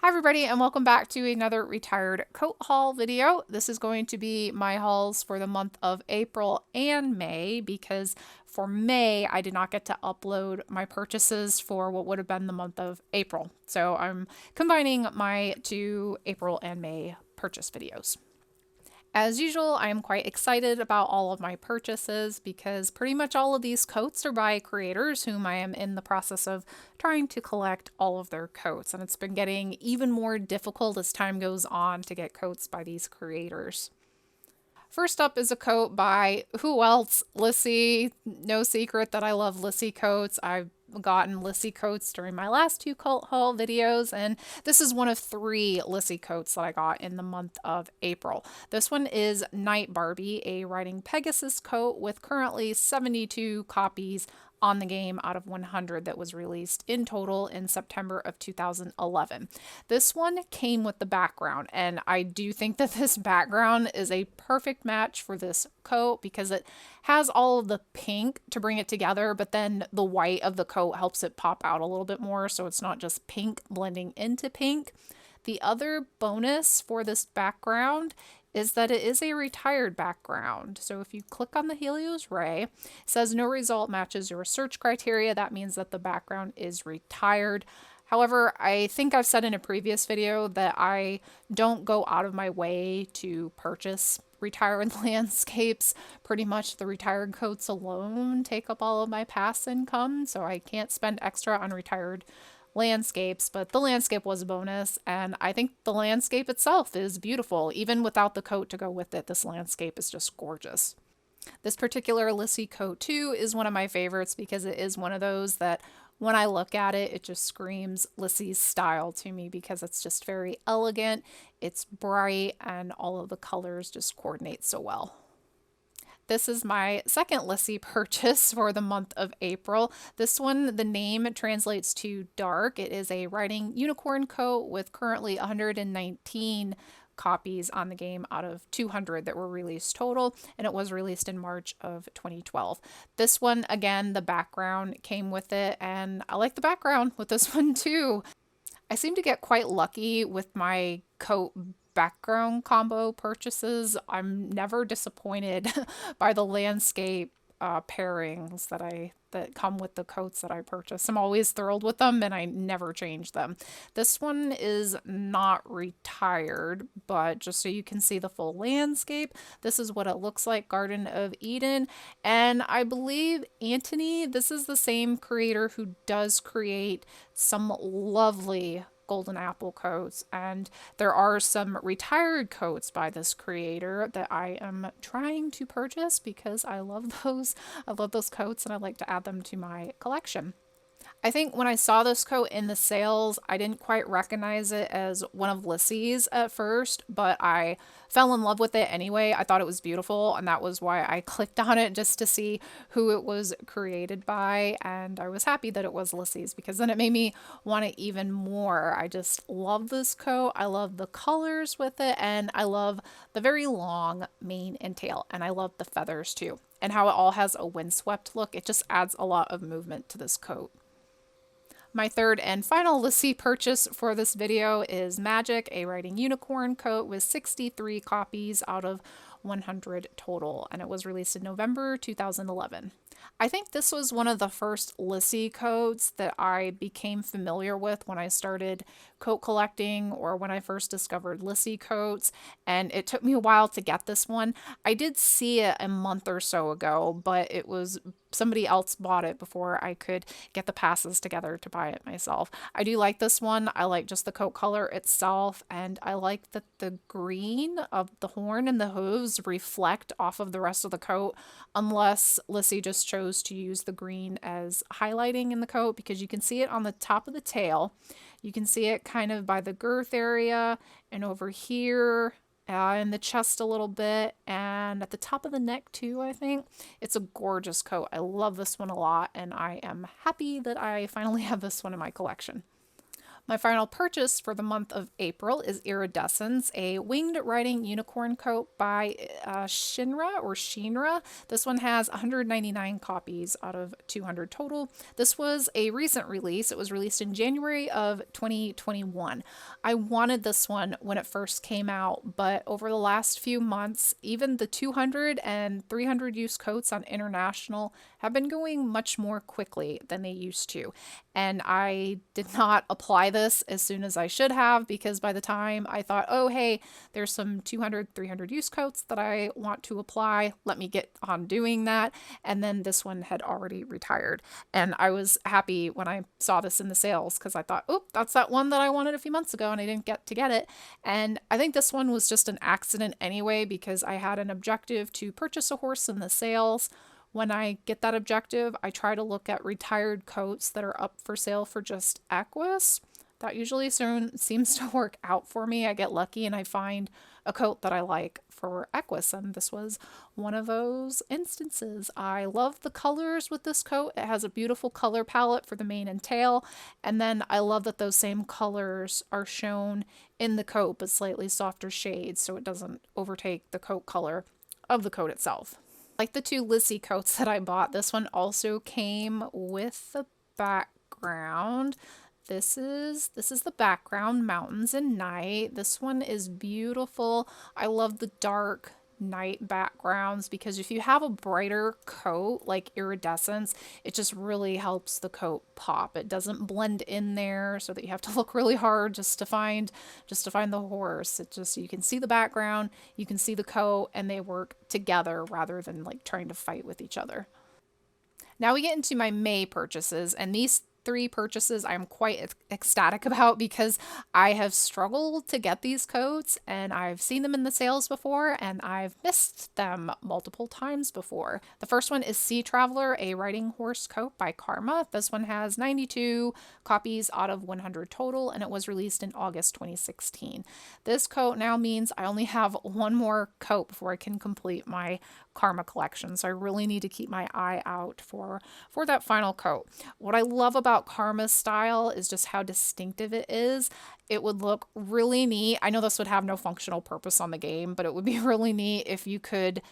Hi everybody and welcome back to another retired coat haul video. This is going to be my hauls for the month of April and May because for May I did not get to upload my purchases for what would have been the month of April. So I'm combining my two April and May purchase videos. As usual, I am quite excited about all of my purchases because pretty much all of these coats are by creators whom I am in the process of trying to collect all of their coats. And it's been getting even more difficult as time goes on to get coats by these creators. First up is a coat by who else? Lissy. No secret that I love Lissy coats. I've gotten Lissy coats during my last two cult haul videos, and this is one of three Lissy coats that I got in the month of April. This one is Night Barbie, a Riding Pegasus coat with currently 72 copies on the game out of 100 that was released in total in September of 2011. This one came with the background, and I do think that this background is a perfect match for this coat because it has all of the pink to bring it together, but then the white of the coat helps it pop out a little bit more, so it's not just pink blending into pink. The other bonus for this background is that it is a retired background. So if you click on the Helios Ray, it says no result matches your search criteria. That means that the background is retired. However, I think I've said in a previous video that I don't go out of my way to purchase retired landscapes. Pretty much the retired coats alone take up all of my past income, so I can't spend extra on retired landscapes, but the landscape was a bonus, and I think the landscape itself is beautiful. Even without the coat to go with it, this landscape is just gorgeous. This particular Lissy coat too is one of my favorites because it is one of those that when I look at it, it just screams Lissy's style to me because it's just very elegant, it's bright, and all of the colors just coordinate so well. This is my second Lissy purchase for the month of April. This one, the name translates to dark. It is a Riding Unicorn coat with currently 119 copies on the game out of 200 that were released total, and it was released in March of 2012. This one, again, the background came with it, and I like the background with this one too. I seem to get quite lucky with my coat background combo purchases. I'm never disappointed by the landscape pairings that come with the coats that I purchase. I'm always thrilled with them and I never change them. This one is not retired, but just so you can see the full landscape, this is what it looks like, Garden of Eden. And I believe Anthony, this is the same creator who does create some lovely golden apple coats, and there are some retired coats by this creator that I am trying to purchase because I love those. I love those coats and I like to add them to my collection. I think when I saw this coat in the sales, I didn't quite recognize it as one of Lissy's at first, but I fell in love with it anyway. I thought it was beautiful, and that was why I clicked on it just to see who it was created by, and I was happy that it was Lissy's because then it made me want it even more. I just love this coat. I love the colors with it, and I love the very long mane and tail, and I love the feathers too, and how it all has a windswept look. It just adds a lot of movement to this coat. My third and final Lissy purchase for this video is Magic, a Riding Unicorn coat with 63 copies out of 100 total, and it was released in November 2011. I think this was one of the first Lissy coats that I became familiar with when I started coat collecting or when I first discovered Lissy coats, and it took me a while to get this one. I did see it a month or so ago, but it was somebody else bought it before I could get the passes together to buy it myself. I do like this one. I like just the coat color itself, and I like that the green of the horn and the hooves reflect off of the rest of the coat, unless Lissy just chose to use the green as highlighting in the coat, because you can see it on the top of the tail. You can see it kind of by the girth area and over here in the chest a little bit and at the top of the neck too, I think. It's a gorgeous coat. I love this one a lot, and I am happy that I finally have this one in my collection. My final purchase for the month of April is Iridescence, a winged riding unicorn coat by Shinra. This one has 199 copies out of 200 total. This was a recent release. It was released in January of 2021. I wanted this one when it first came out, but over the last few months, even the 200 and 300 use coats on international have been going much more quickly than they used to. And I did not apply this as soon as I should have, because by the time I thought, oh, hey, there's some 200, 300 use coats that I want to apply, let me get on doing that. And then this one had already retired. And I was happy when I saw this in the sales, because I thought, oh, that's that one that I wanted a few months ago and I didn't get to get it. And I think this one was just an accident anyway, because I had an objective to purchase a horse in the sales. When I get that objective, I try to look at retired coats that are up for sale for just Equus. That usually seems to work out for me. I get lucky and I find a coat that I like for Equus, and this was one of those instances. I love the colors with this coat. It has a beautiful color palette for the mane and tail, and then I love that those same colors are shown in the coat, but slightly softer shades, so it doesn't overtake the coat color of the coat itself. Like the two Lissy coats that I bought, this one also came with the background. This is the background, mountains and night. This one is beautiful. I love the dark night backgrounds, because if you have a brighter coat like Iridescence, it just really helps the coat pop. It doesn't blend in there so that you have to look really hard just to find the horse. It just, you can see the background, you can see the coat, and they work together rather than like trying to fight with each other. Now we get into my May purchases, and these three purchases I'm quite ecstatic about, because I have struggled to get these coats and I've seen them in the sales before and I've missed them multiple times before. The first one is Sea Traveler, a riding horse coat by Karma. This one has 92 copies out of 100 total, and it was released in August 2016. This coat now means I only have one more coat before I can complete my Karma collection, so I really need to keep my eye out for that final coat. What I love about Karma's style is just how distinctive it is. It would look really neat. I know this would have no functional purpose on the game, but it would be really neat if you could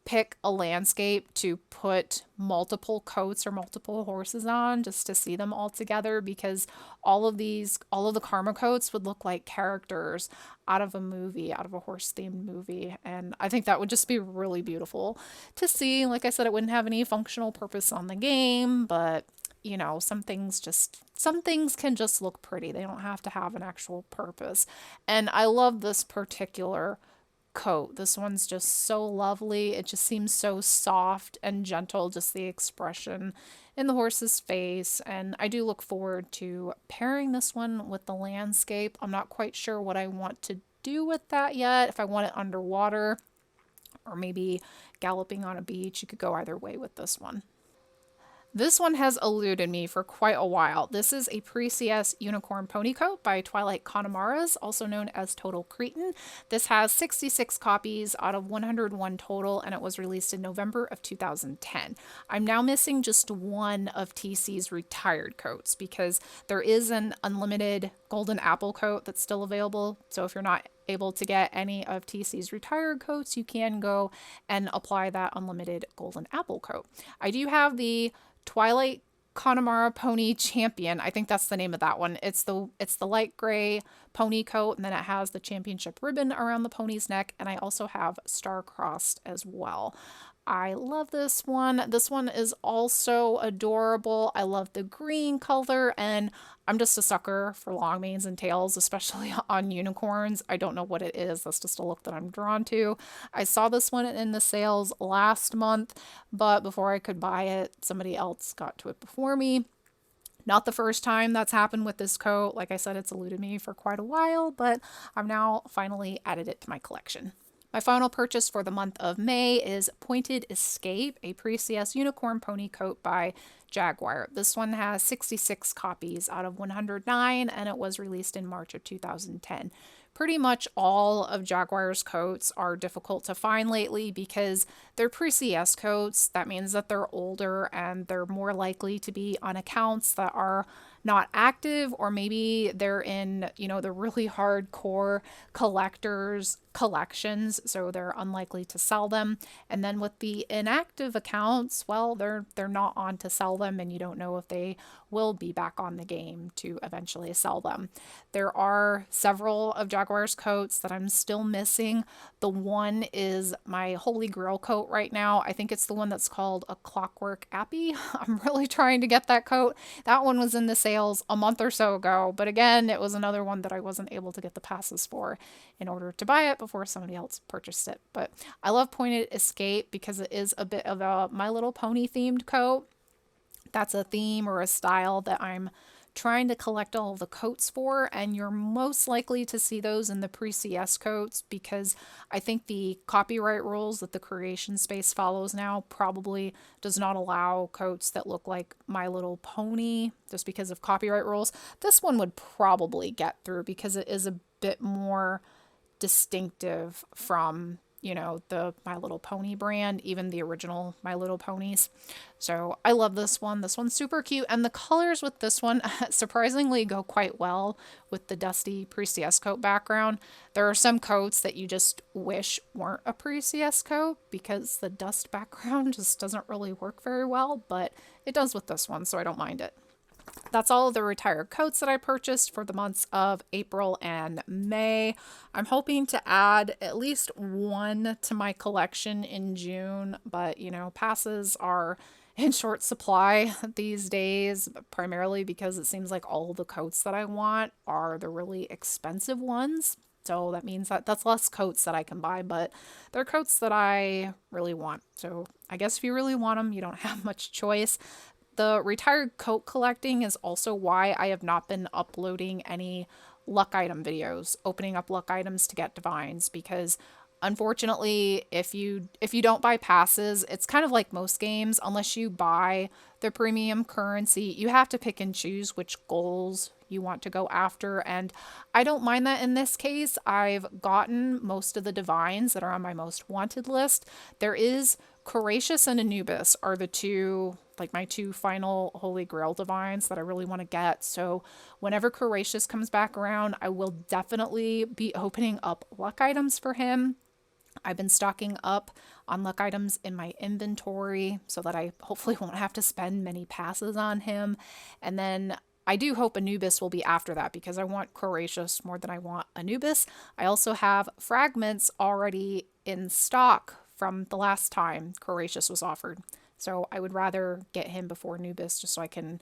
pick a landscape to put multiple coats or multiple horses on, just to see them all together, because all of the Karma coats would look like characters out of a movie, out of a horse themed movie. And I think that would just be really beautiful to see. Like I said, it wouldn't have any functional purpose on the game, but you know, some things can just look pretty. They don't have to have an actual purpose. And I love this particular coat. This one's just so lovely. It just seems so soft and gentle, just the expression in the horse's face. And I do look forward to pairing this one with the landscape. I'm not quite sure what I want to do with that yet. If I want it underwater or maybe galloping on a beach, you could go either way with this one. This one has eluded me for quite a while. This is a pre-CS unicorn pony coat by Twilight Connemara's, also known as Total Cretan. This has 66 copies out of 101 total, and it was released in November of 2010. I'm now missing just one of TC's retired coats, because there is an unlimited golden apple coat that's still available. So if you're not able to get any of TC's retired coats, you can go and apply that unlimited golden apple coat. I do have the Twilight Connemara Pony Champion. I think that's the name of that one. It's the light gray pony coat, and then it has the championship ribbon around the pony's neck, and I also have star-crossed as well. I love this one. This one is also adorable. I love the green color, and I'm just a sucker for long manes and tails, especially on unicorns. I don't know what it is. That's just a look that I'm drawn to. I saw this one in the sales last month, but before I could buy it, somebody else got to it before me. Not the first time that's happened with this coat. Like I said, it's eluded me for quite a while, but I've now finally added it to my collection. My final purchase for the month of May is Pointed Escape, a pre-CS unicorn pony coat by Jaguar. This one has 66 copies out of 109, and it was released in March of 2010. pretty much all of Jaguar's coats are difficult to find lately because they're pre-CS coats. That means that they're older and they're more likely to be on accounts that are not active, or maybe they're in, the really hardcore collectors collections, so they're unlikely to sell them. And then with the inactive accounts, well, they're not on to sell them, and you don't know if they will be back on the game to eventually sell them. There are several of Jaguar's coats that I'm still missing. The one is my Holy Grail coat right now. I think it's the one that's called a Clockwork Appy. I'm really trying to get that coat. That one was in the sales a month or so ago, but again, it was another one that I wasn't able to get the passes for in order to buy it before somebody else purchased it. But I love Pointed Escape because it is a bit of a My Little Pony themed coat. That's a theme or a style that I'm trying to collect all the coats for, and you're most likely to see those in the pre-CS coats because I think the copyright rules that the creation space follows now probably does not allow coats that look like My Little Pony just because of copyright rules. This one would probably get through because it is a bit more distinctive from the My Little Pony brand, even the original My Little Ponies. So I love this one. This one's super cute, and the colors with this one surprisingly go quite well with the dusty pre-CS coat background. There are some coats that you just wish weren't a pre-CS coat because the dust background just doesn't really work very well, but it does with this one, so I don't mind it. That's all of the retired coats that I purchased for the months of April and May. I'm hoping to add at least one to my collection in June, but passes are in short supply these days, primarily because it seems like all the coats that I want are the really expensive ones. So that means that that's less coats that I can buy, but they're coats that I really want. So I guess if you really want them, you don't have much choice. The retired coat collecting is also why I have not been uploading any luck item videos, opening up luck items to get divines, because unfortunately, if you don't buy passes, it's kind of like most games. Unless you buy the premium currency, you have to pick and choose which goals you want to go after, and I don't mind that in this case. I've gotten most of the divines that are on my most wanted list. There is Courageous and Anubis are the two, like my two final Holy Grail divines that I really want to get. So whenever Courageous comes back around, I will definitely be opening up luck items for him. I've been stocking up on luck items in my inventory so that I hopefully won't have to spend many passes on him. And then I do hope Anubis will be after that because I want Courageous more than I want Anubis. I also have fragments already in stock from the last time Courageous was offered. So I would rather get him before Anubis just so I can,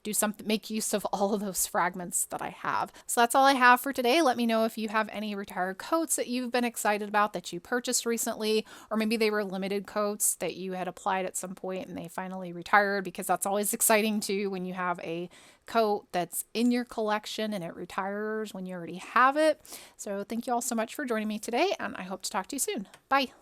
do something, make use of all of those fragments that I have. So that's all I have for today. Let me know if you have any retired coats that you've been excited about that you purchased recently, or maybe they were limited coats that you had applied at some point and they finally retired, because that's always exciting too when you have a coat that's in your collection and it retires when you already have it. So thank you all so much for joining me today, and I hope to talk to you soon. Bye.